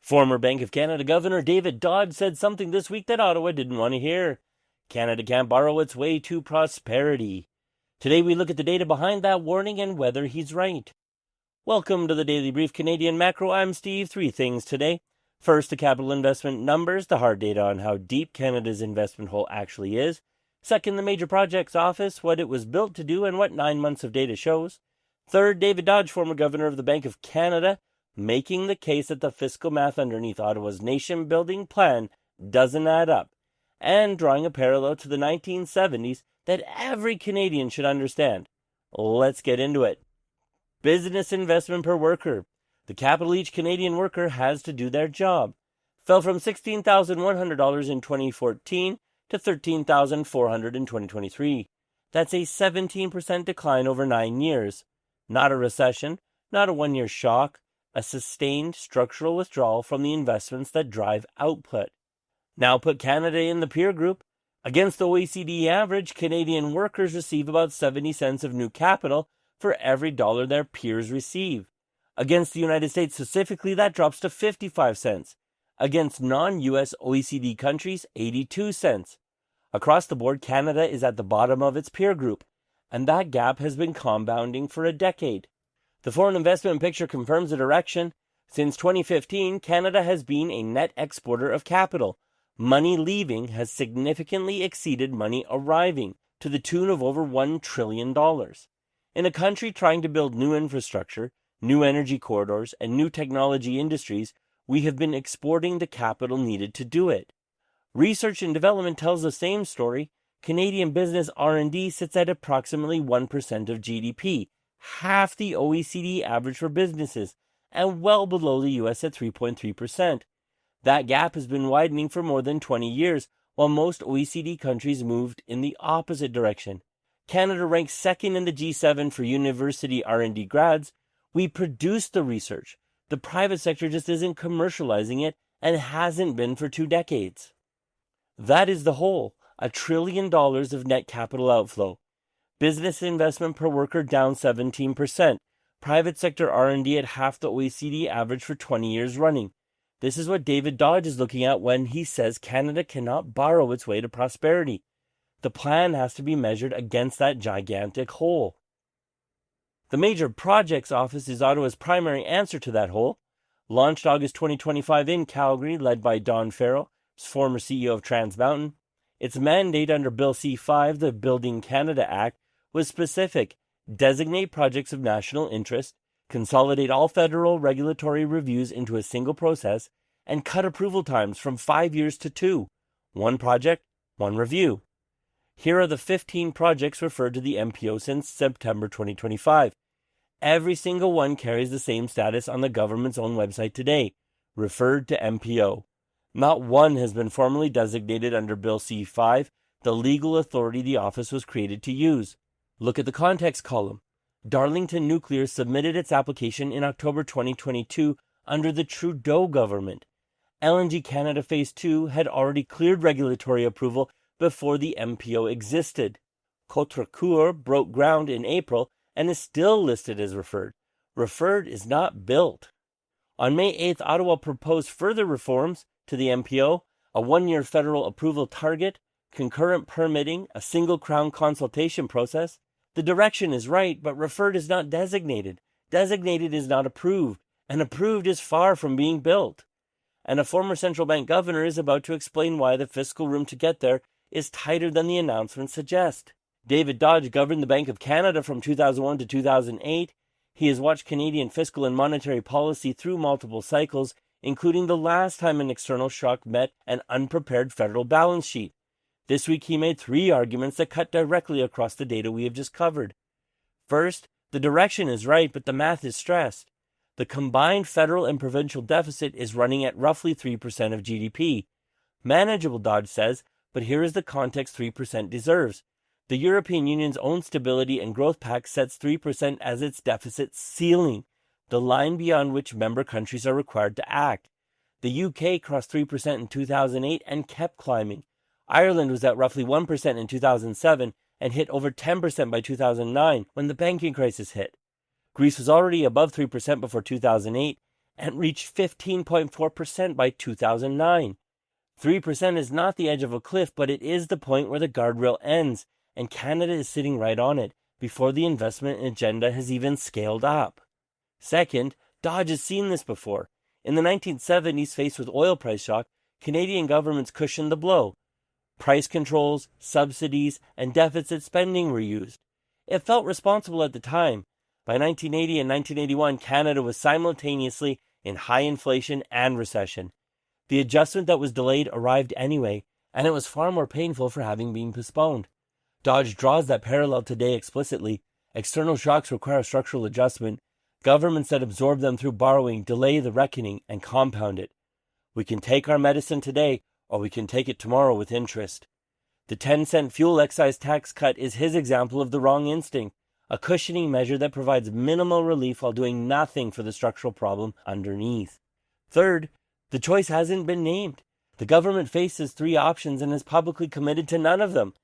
Former Bank of Canada Governor David Dodge said something this week that Ottawa didn't want to hear. Canada can't borrow its way to prosperity. Today we look at the data behind that warning and whether he's right. Welcome to the Daily Brief Canadian Macro. I'm Steve. Three things today. First, the capital investment numbers, the hard data on how deep Canada's investment hole actually is. Second, the Major Projects Office, what it was built to do and what 9 months of data shows. Third, David Dodge, former governor of the Bank of Canada, making the case that the fiscal math underneath Ottawa's nation-building plan doesn't add up, and drawing a parallel to the 1970s that every Canadian should understand. Let's get into it. Business investment per worker. The capital each Canadian worker has to do their job fell from $16,100 in 2014 to $13,400 in 2023. That's a 17% decline over 9 years. Not a recession, not a one-year shock, a sustained structural withdrawal from the investments that drive output. Now put Canada in the peer group. Against the OECD average, Canadian workers receive about 70 cents of new capital for every dollar their peers receive. Against the United States specifically, that drops to 55 cents. Against non-US OECD countries, 82 cents. Across the board, Canada is at the bottom of its peer group, and that gap has been compounding for a decade. The foreign investment picture confirms the direction. Since 2015, Canada has been a net exporter of capital. Money leaving has significantly exceeded money arriving, to the tune of over $1 trillion. In a country trying to build new infrastructure, new energy corridors, and new technology industries, we have been exporting the capital needed to do it. Research and development tells the same story. Canadian business R&D sits at approximately 1% of GDP, half the OECD average for businesses, and well below the US at 3.3%. That gap has been widening for more than 20 years, while most OECD countries moved in the opposite direction. Canada ranks second in the G7 for university R&D grads. We produce the research. The private sector just isn't commercializing it and hasn't been for 2 decades. That is the whole, $1 trillion of net capital outflow. Business investment per worker down 17%. Private sector R&D at half the OECD average for 20 years running. This is what David Dodge is looking at when he says Canada cannot borrow its way to prosperity. The plan has to be measured against that gigantic hole. The Major Projects Office is Ottawa's primary answer to that hole. Launched August 2025 in Calgary, led by Don Farrell, former CEO of Trans Mountain. Its mandate under Bill C-5, the Building Canada Act, was specific: designate projects of national interest, consolidate all federal regulatory reviews into a single process, and cut approval times from 5 years to 2. 1 project, 1 review. Here are the 15 projects referred to the MPO since September 2025. Every single one carries the same status on the government's own website today, referred to MPO. Not one has been formally designated under Bill C-5, the legal authority the office was created to use. Look at the context column. Darlington Nuclear submitted its application in October 2022 under the Trudeau government. LNG Canada Phase 2 had already cleared regulatory approval before the MPO existed. Contrecœur broke ground in April and is still listed as referred. Referred is not built. On May 8th, Ottawa proposed further reforms to the MPO, a 1-year federal approval target, concurrent permitting, a single crown consultation process. The direction is right, but referred is not designated. Designated is not approved, and approved is far from being built. And a former central bank governor is about to explain why the fiscal room to get there is tighter than the announcements suggest. David Dodge governed the Bank of Canada from 2001 to 2008. He has watched Canadian fiscal and monetary policy through multiple cycles, including the last time an external shock met an unprepared federal balance sheet. This week he made 3 arguments that cut directly across the data we have just covered. First, the direction is right, but the math is stressed. The combined federal and provincial deficit is running at roughly 3% of GDP. Manageable, Dodge says, but here is the context 3% deserves. The European Union's own Stability and Growth Pact sets 3% as its deficit ceiling, the line beyond which member countries are required to act. The UK crossed 3% in 2008 and kept climbing. Ireland was at roughly 1% in 2007 and hit over 10% by 2009 when the banking crisis hit. Greece was already above 3% before 2008, and reached 15.4% by 2009. 3% is not the edge of a cliff, but it is the point where the guardrail ends, and Canada is sitting right on it before the investment agenda has even scaled up. Second, Dodge has seen this before. In the 1970s, faced with oil price shock, Canadian governments cushioned the blow. Price controls, subsidies, and deficit spending were used. It felt responsible at the time. By 1980 and 1981, Canada was simultaneously in high inflation and recession. The adjustment that was delayed arrived anyway, and it was far more painful for having been postponed. Dodge draws that parallel today explicitly. External shocks require structural adjustment. Governments that absorb them through borrowing delay the reckoning and compound it. We can take our medicine today, or we can take it tomorrow with interest. The 10-cent fuel excise tax cut is his example of the wrong instinct, a cushioning measure that provides minimal relief while doing nothing for the structural problem underneath. Third, the choice hasn't been named. The government faces three options and is publicly committed to none of them.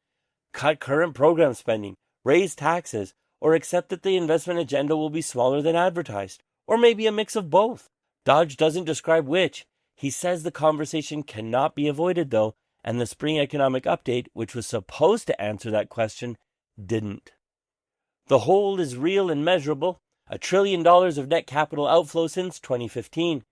Cut current program spending, raise taxes, or accept that the investment agenda will be smaller than advertised, or maybe a mix of both. Dodge doesn't describe which. He says the conversation cannot be avoided, though, and the spring economic update, which was supposed to answer that question, didn't. The hole is real and measurable, $1 trillion of net capital outflow since 2015.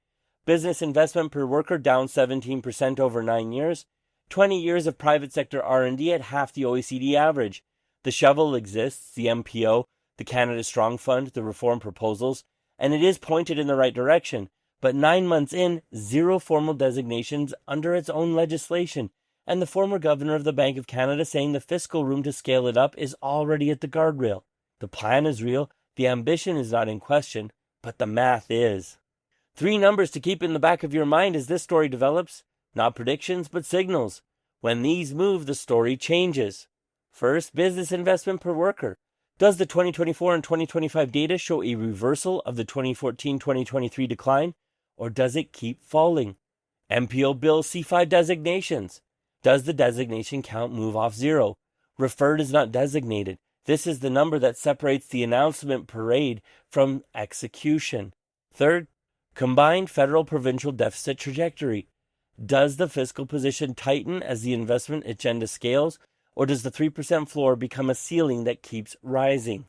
Business investment per worker down 17% over 9 years. 20 years of private sector R&D at half the OECD average. The shovel exists, the MPO, the Canada Strong Fund, the reform proposals, and it is pointed in the right direction. But 9 months in, zero formal designations under its own legislation, and the former governor of the Bank of Canada saying the fiscal room to scale it up is already at the guardrail. The plan is real, the ambition is not in question, but the math is. 3 numbers to keep in the back of your mind as this story develops. Not predictions, but signals. When these move, the story changes. First, business investment per worker. Does the 2024 and 2025 data show a reversal of the 2014-2023 decline, or does it keep falling? MPO bill C5 designations. Does the designation count move off zero? Referred is not designated. This is the number that separates the announcement parade from execution. Third, combined federal-provincial deficit trajectory. Does the fiscal position tighten as the investment agenda scales, or does the 3% floor become a ceiling that keeps rising?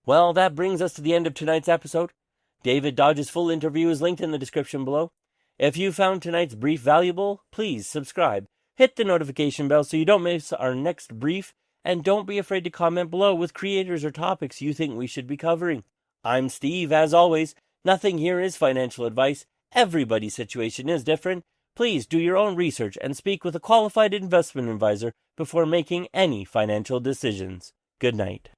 Well, that brings us to the end of tonight's episode. David Dodge's full interview is linked in the description below. If you found tonight's brief valuable, please subscribe. Hit the notification bell so you don't miss our next brief, and don't be afraid to comment below with creators or topics you think we should be covering. I'm Steve, as always. Nothing here is financial advice. Everybody's situation is different. Please do your own research and speak with a qualified investment advisor before making any financial decisions. Good night.